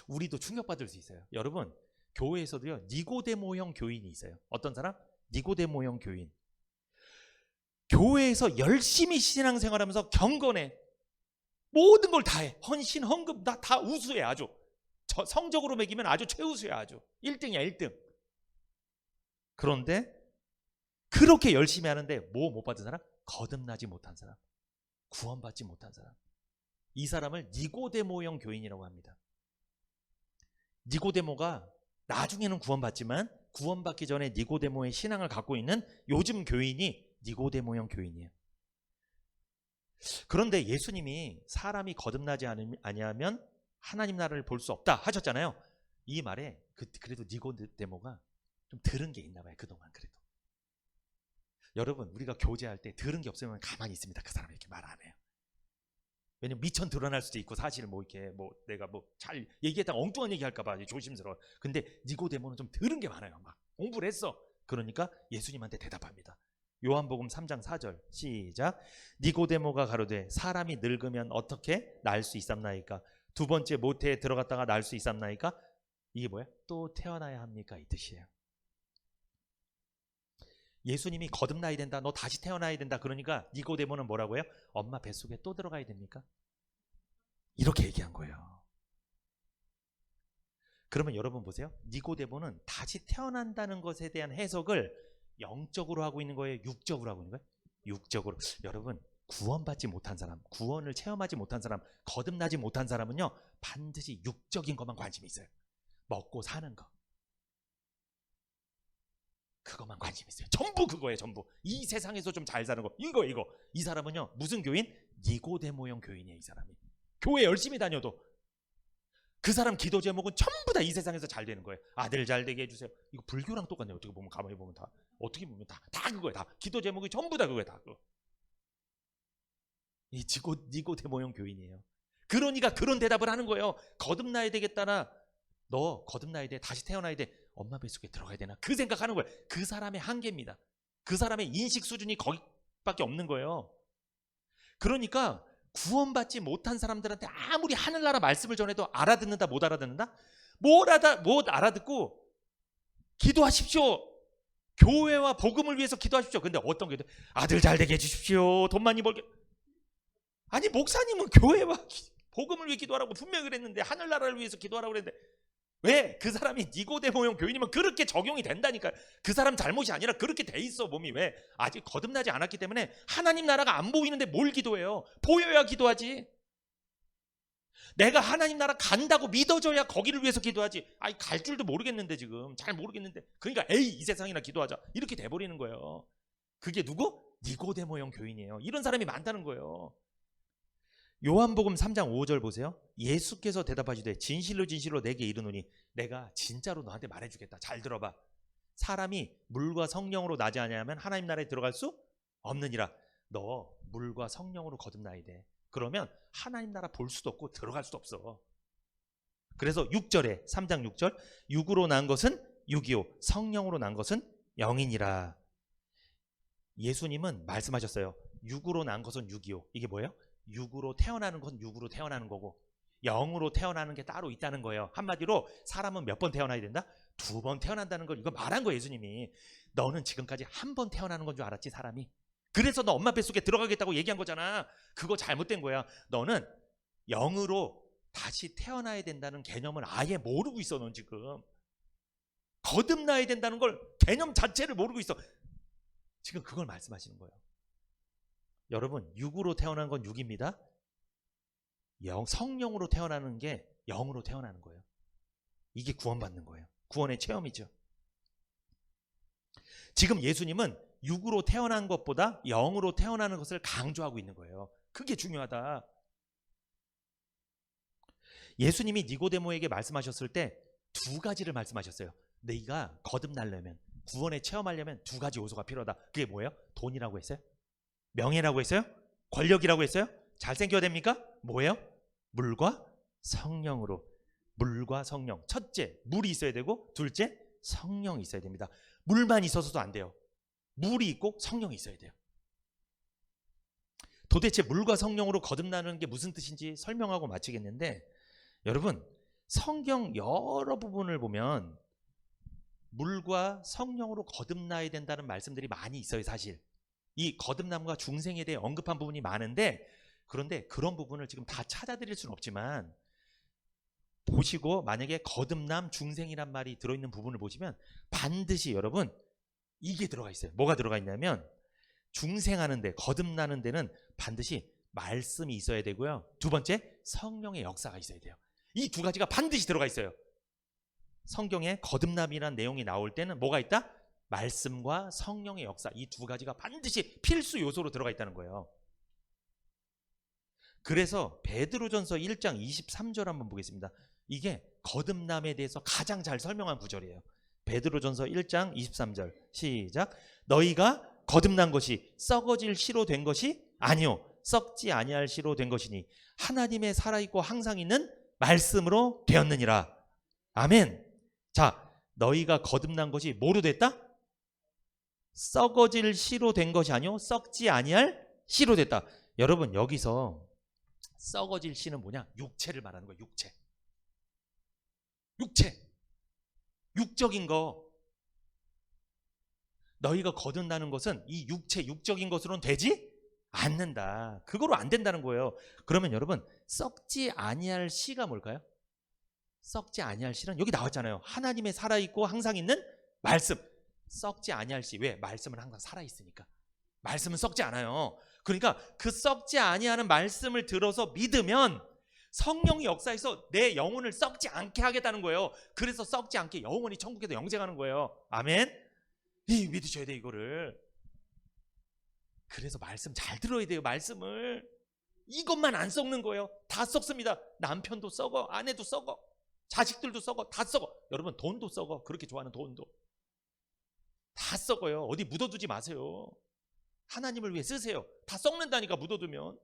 우리도 충격받을 수 있어요. 여러분 교회에서도요 니고데모형 교인이 있어요. 어떤 사람? 니고데모형 교인. 교회에서 열심히 신앙생활하면서 경건해. 모든 걸 다 해. 헌신, 헌금 나 다 우수해. 아주 성적으로 매기면 아주 최우수야. 아주 1등이야 1등. 그런데 그렇게 열심히 하는데 뭐 못 받은 사람? 거듭나지 못한 사람. 구원받지 못한 사람. 이 사람을 니고데모형 교인이라고 합니다. 니고데모가 나중에는 구원받지만 구원받기 전에 니고데모의 신앙을 갖고 있는 요즘 교인이 니고데모형 교인이에요. 그런데 예수님이 사람이 거듭나지 아니하면 하나님 나라를 볼 수 없다 하셨잖아요. 이 말에 그래도 니고데모가 좀 들은 게 있나 봐요. 그동안 그래도. 여러분, 우리가 교제할 때 들은 게 없으면 가만히 있습니다. 그 사람이 이렇게 말 안 해요. 왜냐면 미천 드러날 수도 있고 사실을 이렇게 내가 잘 얘기했다가 엉뚱한 얘기할까 봐 조심스러워. 근데 니고데모는 좀 들은 게 많아요. 막 공부를 했어. 그러니까 예수님한테 대답합니다. 요한복음 3장 4절 시작. 니고데모가 가로되 사람이 늙으면 어떻게 날 수 있삼나이까? 두 번째 모태에 들어갔다가 날 수 있삼나이까? 이게 뭐야? 또 태어나야 합니까? 이 뜻이에요. 예수님이 거듭나야 된다, 너 다시 태어나야 된다. 그러니까 니고데모는 뭐라고 해요? 엄마 뱃속에 또 들어가야 됩니까? 이렇게 얘기한 거예요. 그러면 여러분 보세요. 니고데모는 다시 태어난다는 것에 대한 해석을 영적으로 하고 있는 거예요? 육적으로 하고 있는 거예요? 육적으로. 여러분, 구원받지 못한 사람, 구원을 체험하지 못한 사람, 거듭나지 못한 사람은요, 반드시 육적인 것만 관심이 있어요. 먹고 사는 거, 그것만 관심 있어요. 전부 그거예요. 전부. 이 세상에서 좀 잘 사는 거, 이거. 이 사람은요, 무슨 교인? 니고데모형 교인이에요. 이 사람이. 교회 열심히 다녀도 그 사람 기도 제목은 전부 다 이 세상에서 잘 되는 거예요. 아들 잘 되게 해주세요. 이거 불교랑 똑같네요. 어떻게 보면, 가만히 보면 다, 어떻게 보면 다 그거예요. 다 기도 제목이 전부 다 그거예요. 다 그거. 이 니고데모형 교인이에요. 그러니까 그런 대답을 하는 거예요. 거듭나야 되겠다나, 너 거듭나야 돼, 다시 태어나야 돼, 엄마 뱃속에 들어가야 되나, 그 생각하는 거예요. 그 사람의 한계입니다. 그 사람의 인식 수준이 거기밖에 없는 거예요. 그러니까 구원받지 못한 사람들한테 아무리 하늘나라 말씀을 전해도 알아듣는다, 못 알아듣는다? 못 알아듣고 기도하십시오. 교회와 복음을 위해서 기도하십시오. 근데 어떤 기도? 아들 잘 되게 해주십시오. 돈 많이 벌게. 아니, 목사님은 교회와 복음을 위해 기도하라고 분명히 그랬는데, 하늘나라를 위해서 기도하라고 그랬는데, 왜? 그 사람이 니고데모형 교인이면 그렇게 적용이 된다니까요. 그 사람 잘못이 아니라 그렇게 돼 있어, 몸이. 왜? 아직 거듭나지 않았기 때문에 하나님 나라가 안 보이는데 뭘 기도해요? 보여야 기도하지. 내가 하나님 나라 간다고 믿어져야 거기를 위해서 기도하지. 아니, 갈 줄도 모르겠는데, 지금 잘 모르겠는데, 그러니까 에이, 이 세상이나 기도하자, 이렇게 돼버리는 거예요. 그게 누구? 니고데모형 교인이에요. 이런 사람이 많다는 거예요. 요한복음 3장 5절 보세요. 예수께서 대답하시되 진실로 진실로 내게 이르노니, 내가 진짜로 너한테 말해주겠다. 잘 들어봐. 사람이 물과 성령으로 나지 아니하면 하나님 나라에 들어갈 수 없느니라. 너 물과 성령으로 거듭나야 돼. 그러면 하나님 나라 볼 수도 없고 들어갈 수도 없어. 그래서 6절에 3장 6절, 육으로 난 것은 육이요 성령으로 난 것은 영이니라. 예수님은 말씀하셨어요. 육으로 난 것은 육이요. 이게 뭐예요? 육으로 태어나는 건 육으로 태어나는 거고, 영으로 태어나는 게 따로 있다는 거예요. 한마디로 사람은 몇 번 태어나야 된다? 2번 태어난다는 걸 이거 말한 거예요. 예수님이. 너는 지금까지 한 번 태어나는 건 줄 알았지, 사람이. 그래서 너 엄마 뱃속에 들어가겠다고 얘기한 거잖아. 그거 잘못된 거야. 너는 영으로 다시 태어나야 된다는 개념을 아예 모르고 있어. 넌 지금 거듭나야 된다는 걸, 개념 자체를 모르고 있어. 지금 그걸 말씀하시는 거예요. 여러분, 육으로 태어난 건 육입니다. 성령으로 태어나는 게 영으로 태어나는 거예요. 이게 구원받는 거예요. 구원의 체험이죠. 지금 예수님은 육으로 태어난 것보다 영으로 태어나는 것을 강조하고 있는 거예요. 그게 중요하다. 예수님이 니고데모에게 말씀하셨을 때 2가지를 말씀하셨어요. 네가 거듭나려면, 구원에 체험하려면 2가지 요소가 필요하다. 그게 뭐예요? 돈이라고 했어요? 명예라고 했어요? 권력이라고 했어요? 잘생겨야 됩니까? 뭐예요? 물과 성령으로. 물과 성령. 첫째, 물이 있어야 되고, 둘째, 성령이 있어야 됩니다. 물만 있어서도 안 돼요. 물이 있고 성령이 있어야 돼요. 도대체 물과 성령으로 거듭나는 게 무슨 뜻인지 설명하고 마치겠는데, 여러분, 성경 여러 부분을 보면 물과 성령으로 거듭나야 된다는 말씀들이 많이 있어요. 사실 이 거듭남과 중생에 대해 언급한 부분이 많은데, 그런데 그런 부분을 지금 다 찾아드릴 수는 없지만, 보시고 만약에 거듭남, 중생이란 말이 들어있는 부분을 보시면 반드시 여러분 이게 들어가 있어요. 뭐가 들어가 있냐면, 중생하는데, 거듭나는 데는 반드시 말씀이 있어야 되고요, 2번째 성령의 역사가 있어야 돼요. 이 2가지가 반드시 들어가 있어요. 성경에 거듭남이라는 내용이 나올 때는 뭐가 있다? 말씀과 성령의 역사, 이 두 가지가 반드시 필수 요소로 들어가 있다는 거예요. 그래서 베드로전서 1장 23절 한번 보겠습니다. 이게 거듭남에 대해서 가장 잘 설명한 구절이에요. 베드로전서 1장 23절 시작. 너희가 거듭난 것이 썩어질 씨로 된 것이 아니요 썩지 아니할 씨로 된 것이니 하나님의 살아있고 항상 있는 말씀으로 되었느니라. 아멘. 자, 너희가 거듭난 것이 뭐로 됐다? 썩어질 씨로 된 것이 아니요 썩지 아니할 씨로 됐다. 여러분, 여기서 썩어질 씨는 뭐냐? 육체를 말하는 거예요. 육체, 육적인 거. 너희가 거듭나는 것은 이 육체, 육적인 것으로는 되지 않는다. 그거로 안 된다는 거예요. 그러면 여러분, 썩지 아니할 씨가 뭘까요? 썩지 아니할 씨는 여기 나왔잖아요. 하나님의 살아있고 항상 있는 말씀. 썩지 아니할 씨. 왜? 말씀은 항상 살아있으니까. 말씀은 썩지 않아요. 그러니까 그 썩지 아니하는 말씀을 들어서 믿으면 성령의 역사에서 내 영혼을 썩지 않게 하겠다는 거예요. 그래서 썩지 않게 영원히 천국에서 영생하는 거예요. 아멘. 믿으셔야 돼 이거를. 그래서 말씀 잘 들어야 돼요. 말씀을. 이것만 안 썩는 거예요. 다 썩습니다. 남편도 썩어, 아내도 썩어, 자식들도 썩어, 다 썩어. 여러분, 돈도 썩어. 그렇게 좋아하는 돈도 다 썩어요. 어디 묻어두지 마세요. 하나님을 위해 쓰세요. 다 썩는다니까, 묻어두면.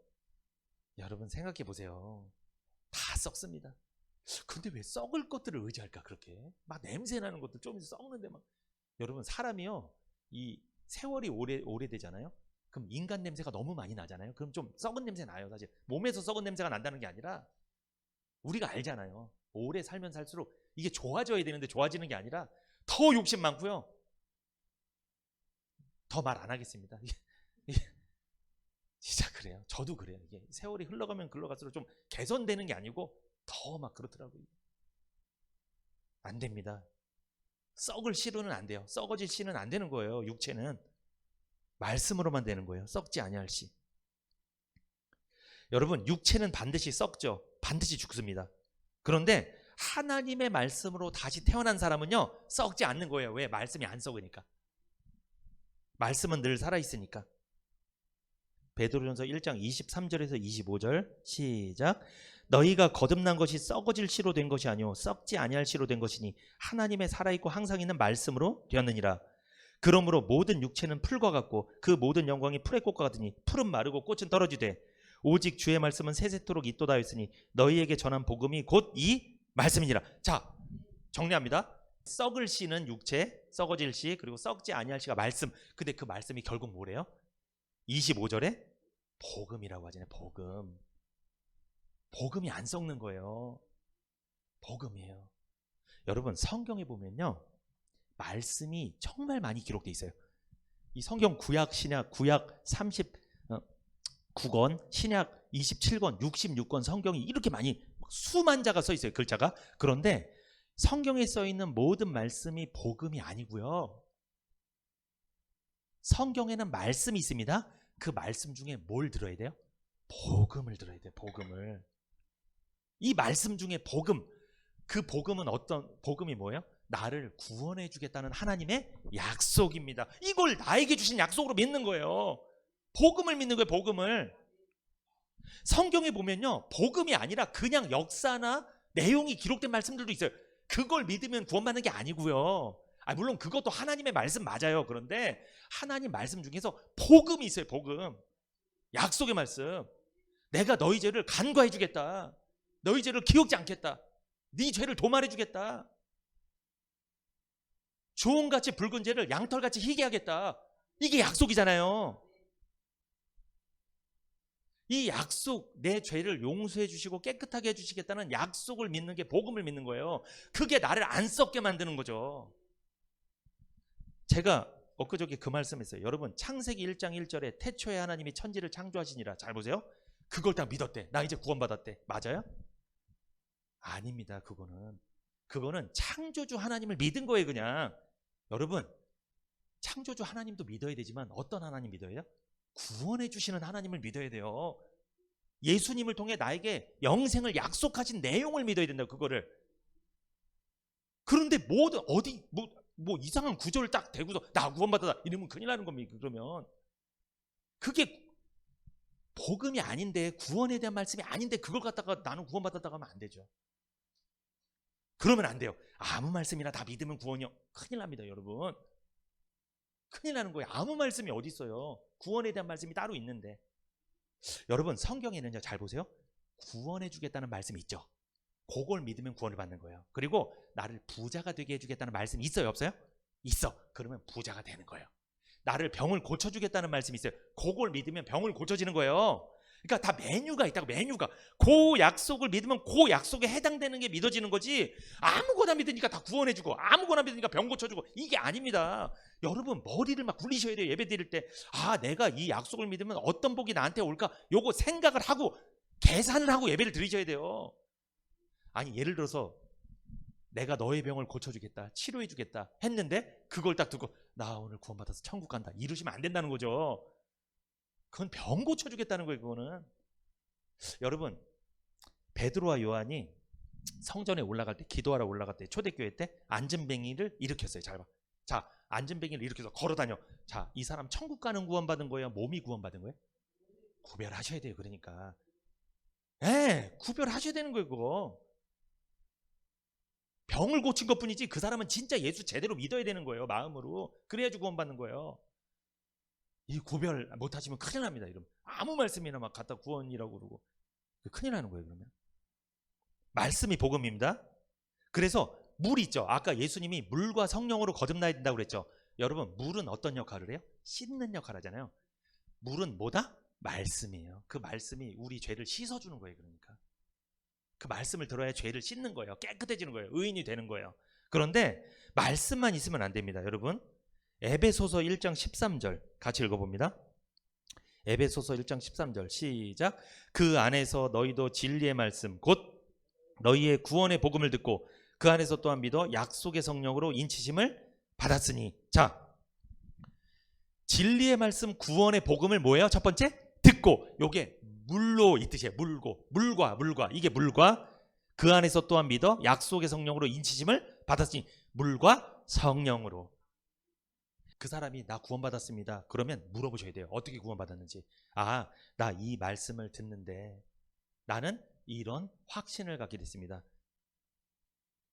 여러분, 생각해 보세요. 다 썩습니다. 근데 왜 썩을 것들을 의지할까? 그렇게 막 냄새 나는 것들 좀 썩는데 막. 여러분, 사람이요, 이 세월이 오래되잖아요. 그럼 인간 냄새가 너무 많이 나잖아요. 그럼 좀 썩은 냄새 나요. 사실 몸에서 썩은 냄새가 난다는 게 아니라 우리가 알잖아요. 오래 살면 살수록 이게 좋아져야 되는데 좋아지는 게 아니라 더 욕심 많고요. 더 말 안 하겠습니다. 진짜 그래요. 저도 그래요. 이게 세월이 흘러가면 흘러갈수록 좀 개선되는 게 아니고 더 막 그렇더라고요. 안 됩니다. 썩을 씨로는 안 돼요. 썩어질 씨는 안 되는 거예요. 육체는 말씀으로만 되는 거예요. 썩지 아니할 씨. 여러분, 육체는 반드시 썩죠. 반드시 죽습니다. 그런데 하나님의 말씀으로 다시 태어난 사람은요, 썩지 않는 거예요. 왜? 말씀이 안 썩으니까. 말씀은 늘 살아있으니까. 베드로전서 1장 23절에서 25절 시작. 너희가 거듭난 것이 썩어질 씨로 된 것이 아니요 썩지 아니할 씨로 된 것이니 하나님의 살아있고 항상 있는 말씀으로 되었느니라. 그러므로 모든 육체는 풀과 같고 그 모든 영광이 풀의 꽃과 같으니 풀은 마르고 꽃은 떨어지되 오직 주의 말씀은 세세토록 있도다 했으니 너희에게 전한 복음이 곧 이 말씀이니라. 자, 정리합니다. 썩을 씨는 육체, 썩어질 씨, 그리고 썩지 아니할 씨가 말씀. 근데 그 말씀이 결국 뭐래요? 25절에 복음이라고 하잖아요. 복음. 복음이 안 썩는 거예요. 복음이에요. 여러분, 성경에 보면요, 말씀이 정말 많이 기록되어 있어요. 이 성경 구약, 신약, 구약 39권, 신약 27권, 66권 성경이 이렇게 많이 수만 자가 써 있어요. 글자가. 그런데 성경에 써 있는 모든 말씀이 복음이 아니고요. 성경에는 말씀이 있습니다. 그 말씀 중에 뭘 들어야 돼요? 복음을 들어야 돼요. 복음을. 이 말씀 중에 복음. 그 복음은 어떤 복음이 뭐예요? 나를 구원해 주겠다는 하나님의 약속입니다. 이걸 나에게 주신 약속으로 믿는 거예요. 복음을 믿는 거예요. 복음을. 성경에 보면요, 복음이 아니라 그냥 역사나 내용이 기록된 말씀들도 있어요. 그걸 믿으면 구원받는 게 아니고요. 물론 그것도 하나님의 말씀 맞아요. 그런데 하나님 말씀 중에서 복음이 있어요. 복음. 약속의 말씀. 내가 너희 죄를 간과해 주겠다. 너희 죄를 기억지 않겠다. 네 죄를 도말해 주겠다. 주홍같이 붉은 죄를 양털같이 희게 하겠다. 이게 약속이잖아요. 이 약속, 내 죄를 용서해 주시고 깨끗하게 해주시겠다는 약속을 믿는 게 복음을 믿는 거예요. 그게 나를 안 썩게 만드는 거죠. 제가 엊그저께 그 말씀했어요. 여러분, 창세기 1장 1절에 태초에 하나님이 천지를 창조하시니라. 잘 보세요. 그걸 다 믿었대. 나 이제 구원받았대. 맞아요? 아닙니다. 그거는 창조주 하나님을 믿은 거예요. 그냥. 여러분, 창조주 하나님도 믿어야 되지만 어떤 하나님 믿어야 돼요? 구원해 주시는 하나님을 믿어야 돼요. 예수님을 통해 나에게 영생을 약속하신 내용을 믿어야 된다. 그거를. 그런데 뭐든 어디 뭐 이상한 구절을 딱 대고서 나 구원받았다 이러면 큰일 나는 겁니다. 그러면 그게 복음이 아닌데, 구원에 대한 말씀이 아닌데 그걸 갖다가 나는 구원받았다고 하면 안 되죠. 그러면 안 돼요. 아무 말씀이나 다 믿으면 구원이요. 큰일 납니다, 여러분. 큰일 나는 거예요. 아무 말씀이 어디 있어요. 구원에 대한 말씀이 따로 있는데. 여러분, 성경에는요, 잘 보세요. 구원해 주겠다는 말씀이 있죠. 그걸 믿으면 구원을 받는 거예요. 그리고 나를 부자가 되게 해주겠다는 말씀이 있어요, 없어요? 있어. 그러면 부자가 되는 거예요. 나를 병을 고쳐주겠다는 말씀이 있어요. 그걸 믿으면 병을 고쳐지는 거예요. 그러니까 다 메뉴가 있다고. 메뉴가. 그 약속을 믿으면 그 약속에 해당되는 게 믿어지는 거지, 아무거나 믿으니까 다 구원해주고 아무거나 믿으니까 병 고쳐주고, 이게 아닙니다. 여러분, 머리를 막 굴리셔야 돼요. 예배 드릴 때. 아, 내가 이 약속을 믿으면 어떤 복이 나한테 올까, 요거 생각을 하고 계산을 하고 예배를 드리셔야 돼요. 아니, 예를 들어서 내가 너의 병을 고쳐주겠다, 치료해주겠다 했는데 그걸 딱 듣고 나 오늘 구원받아서 천국 간다 이러시면 안 된다는 거죠. 그건 병 고쳐주겠다는 거예요. 그거는. 여러분, 베드로와 요한이 성전에 올라갈 때, 기도하러 올라갈 때, 초대교회 때 안전뱅이를 일으켰어요. 잘 봐. 자, 안전뱅이를 일으켜서 걸어다녀. 자, 이 사람 천국 가는 구원받은 거예요, 몸이 구원받은 거예요? 구별하셔야 돼요. 그러니까 구별하셔야 되는 거예요. 그거 병을 고친 것뿐이지 그 사람은 진짜 예수 제대로 믿어야 되는 거예요. 마음으로. 그래야지 구원받는 거예요. 이 구별 못하시면 큰일 납니다. 이러면 아무 말씀이나 막 갖다 구원이라고 그러고 큰일 나는 거예요. 그러면 말씀이 복음입니다. 그래서 물 있죠. 아까 예수님이 물과 성령으로 거듭나야 된다고 그랬죠. 여러분, 물은 어떤 역할을 해요? 씻는 역할을 하잖아요. 물은 뭐다? 말씀이에요. 그 말씀이 우리 죄를 씻어주는 거예요. 그러니까 그 말씀을 들어야 죄를 씻는 거예요. 깨끗해지는 거예요. 의인이 되는 거예요. 그런데 말씀만 있으면 안 됩니다. 여러분, 에베소서 1장 13절 같이 읽어봅니다. 에베소서 1장 13절 시작. 그 안에서 너희도 진리의 말씀 곧 너희의 구원의 복음을 듣고 그 안에서 또한 믿어 약속의 성령으로 인치심을 받았으니. 자, 진리의 말씀, 구원의 복음을 뭐예요? 첫 번째, 듣고. 요게 물로 이 뜻이에요. 물과 이게 물과 그 안에서 또한 믿어 약속의 성령으로 인치심을 받았으니. 물과 성령으로. 그 사람이 나 구원받았습니다. 그러면 물어보셔야 돼요. 어떻게 구원받았는지. 아, 나 이 말씀을 듣는데 나는 이런 확신을 갖게 됐습니다.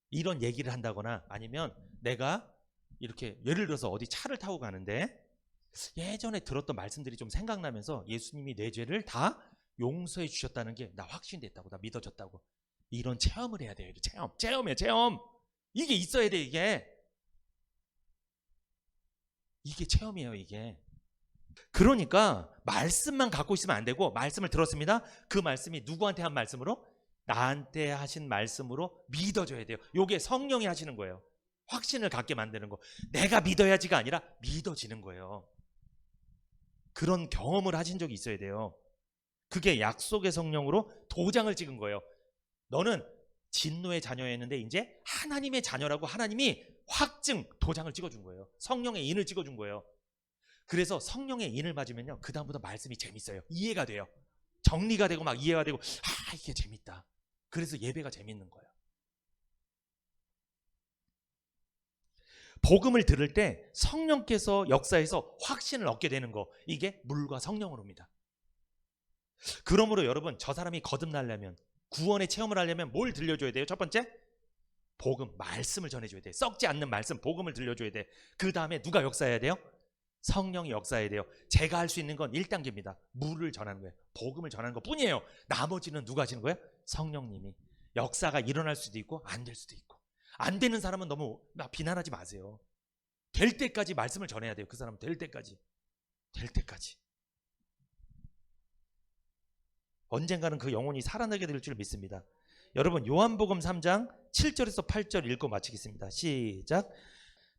이런 얘기를 한다거나 아니면 내가 이렇게 예를 들어서 어디 차를 타고 가는데 예전에 들었던 말씀들이 좀 생각나면서 예수님이 내 죄를 다 용서해 주셨다는 게 나 확신됐다고, 나 믿어졌다고. 이런 체험을 해야 돼요. 체험이에요. 체험. 이게 있어야 돼. 이게 체험이에요. 이게. 그러니까 말씀만 갖고 있으면 안 되고, 말씀을 들었습니다. 그 말씀이 누구한테 한 말씀으로? 나한테 하신 말씀으로 믿어줘야 돼요. 이게 성령이 하시는 거예요. 확신을 갖게 만드는 거. 내가 믿어야지가 아니라 믿어지는 거예요. 그런 경험을 하신 적이 있어야 돼요. 그게 약속의 성령으로 도장을 찍은 거예요. 너는 진노의 자녀였는데 이제 하나님의 자녀라고 하나님이 확증 도장을 찍어준 거예요. 성령의 인을 찍어준 거예요. 그래서 성령의 인을 맞으면요, 그 다음부터 말씀이 재밌어요. 이해가 돼요. 정리가 되고 막 이해가 되고, 아, 이게 재밌다. 그래서 예배가 재밌는 거예요. 복음을 들을 때 성령께서 역사해서 확신을 얻게 되는 거, 이게 물과 성령으로입니다. 그러므로 여러분, 저 사람이 거듭나려면, 구원의 체험을 하려면 뭘 들려줘야 돼요? 첫 번째, 복음, 말씀을 전해줘야 돼. 썩지 않는 말씀, 복음을 들려줘야 돼. 그 다음에 누가 역사해야 돼요? 성령이 역사해야 돼요. 제가 할 수 있는 건 1단계입니다. 물을 전하는 거예요. 복음을 전하는 것 뿐이에요. 나머지는 누가 하시는 거예요? 성령님이. 역사가 일어날 수도 있고 안 될 수도 있고. 안 되는 사람은 너무 비난하지 마세요. 될 때까지 말씀을 전해야 돼요. 그 사람은 될 때까지. 언젠가는 그 영혼이 살아나게 될 줄 믿습니다. 여러분, 요한복음 3장 7절에서 8절 읽고 마치겠습니다. 시작.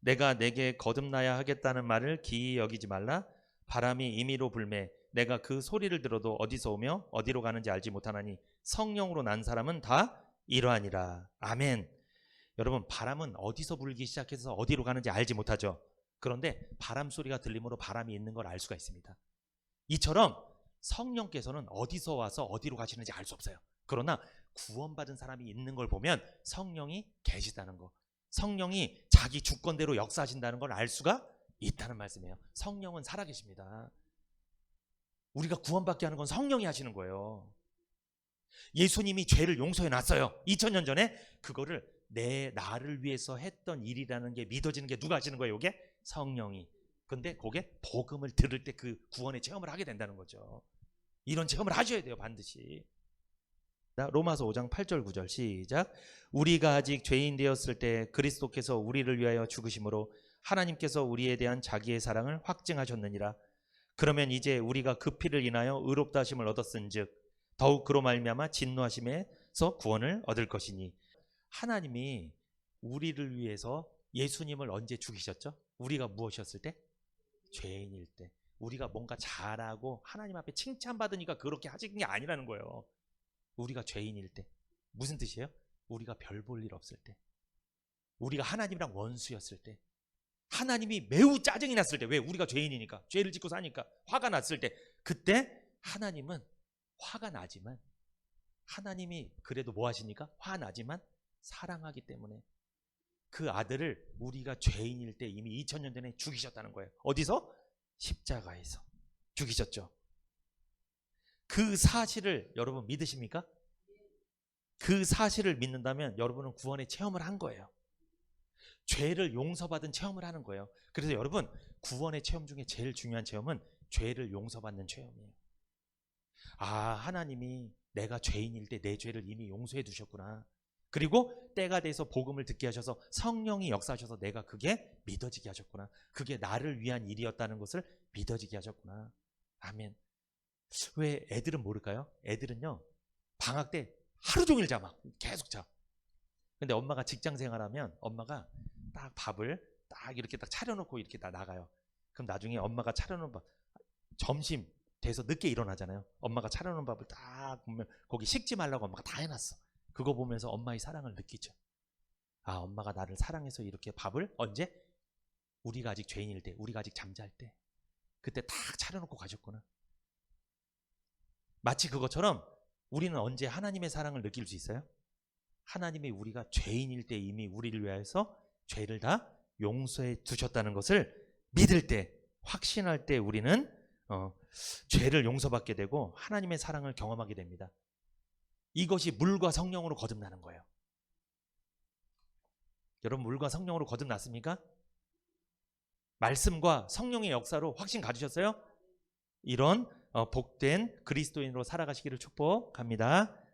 내가 내게 거듭나야 하겠다는 말을 기이 여기지 말라. 바람이 임의로 불매 내가 그 소리를 들어도 어디서 오며 어디로 가는지 알지 못하나니 성령으로 난 사람은 다 이러하니라. 아멘. 여러분, 바람은 어디서 불기 시작해서 어디로 가는지 알지 못하죠. 그런데 바람 소리가 들림으로 바람이 있는 걸 알 수가 있습니다. 이처럼 성령께서는 어디서 와서 어디로 가시는지 알 수 없어요. 그러나 구원받은 사람이 있는 걸 보면 성령이 계시다는 거, 성령이 자기 주권대로 역사하신다는 걸 알 수가 있다는 말씀이에요. 성령은 살아계십니다. 우리가 구원받게 하는 건 성령이 하시는 거예요. 예수님이 죄를 용서해 놨어요. 2000년 전에. 그거를 나를 위해서 했던 일이라는 게 믿어지는 게 누가 하시는 거예요? 이게 성령이. 근데 그게 복음을 들을 때 그 구원의 체험을 하게 된다는 거죠. 이런 체험을 하셔야 돼요, 반드시. 로마서 5장 8절 9절 시작. 우리가 아직 죄인 되었을 때 그리스도께서 우리를 위하여 죽으심으로 하나님께서 우리에 대한 자기의 사랑을 확증하셨느니라. 그러면 이제 우리가 그 피를 인하여 의롭다 하심을 얻었은즉 더욱 그로 말미암아 진노하심에서 구원을 얻을 것이니. 하나님이 우리를 위해서 예수님을 언제 죽이셨죠? 우리가 무엇이었을 때? 죄인일 때. 우리가 뭔가 잘하고 하나님 앞에 칭찬받으니까 그렇게 하신 게 아니라는 거예요. 우리가 죄인일 때. 무슨 뜻이에요? 우리가 별 볼 일 없을 때. 우리가 하나님이랑 원수였을 때. 하나님이 매우 짜증이 났을 때. 왜? 우리가 죄인이니까. 죄를 짓고 사니까. 화가 났을 때. 그때 하나님은 화가 나지만, 하나님이 그래도 뭐 하시니까? 화나지만 사랑하기 때문에 그 아들을 우리가 죄인일 때 이미 2000년 전에 죽이셨다는 거예요. 어디서? 십자가에서 죽이셨죠. 그 사실을 여러분 믿으십니까? 그 사실을 믿는다면 여러분은 구원의 체험을 한 거예요. 죄를 용서받은 체험을 하는 거예요. 그래서 여러분, 구원의 체험 중에 제일 중요한 체험은 죄를 용서받는 체험이에요. 아, 하나님이 내가 죄인일 때 내 죄를 이미 용서해 두셨구나. 그리고 때가 돼서 복음을 듣게 하셔서 성령이 역사하셔서 내가 그게 믿어지게 하셨구나. 그게 나를 위한 일이었다는 것을 믿어지게 하셨구나. 아멘. 왜 애들은 모를까요? 애들은요, 방학 때 하루 종일 자. 막 계속 자. 근데 엄마가 직장 생활하면 엄마가 딱 밥을 딱 이렇게 딱 차려놓고 이렇게 다 나가요. 그럼 나중에 엄마가 차려놓은 밥, 점심 돼서 늦게 일어나잖아요. 엄마가 차려놓은 밥을 딱 보면 거기 식지 말라고 엄마가 다 해놨어. 그거 보면서 엄마의 사랑을 느끼죠. 아, 엄마가 나를 사랑해서 이렇게 밥을 언제? 우리가 아직 죄인일 때, 우리가 아직 잠잘 때, 그때 딱 차려놓고 가셨구나. 마치 그것처럼 우리는 언제 하나님의 사랑을 느낄 수 있어요? 하나님이 우리가 죄인일 때 이미 우리를 위해서 죄를 다 용서해 두셨다는 것을 믿을 때, 확신할 때 우리는 죄를 용서받게 되고 하나님의 사랑을 경험하게 됩니다. 이것이 물과 성령으로 거듭나는 거예요. 여러분, 물과 성령으로 거듭났습니까? 말씀과 성령의 역사로 확신 가지셨어요? 이런 복된 그리스도인으로 살아가시기를 축복합니다.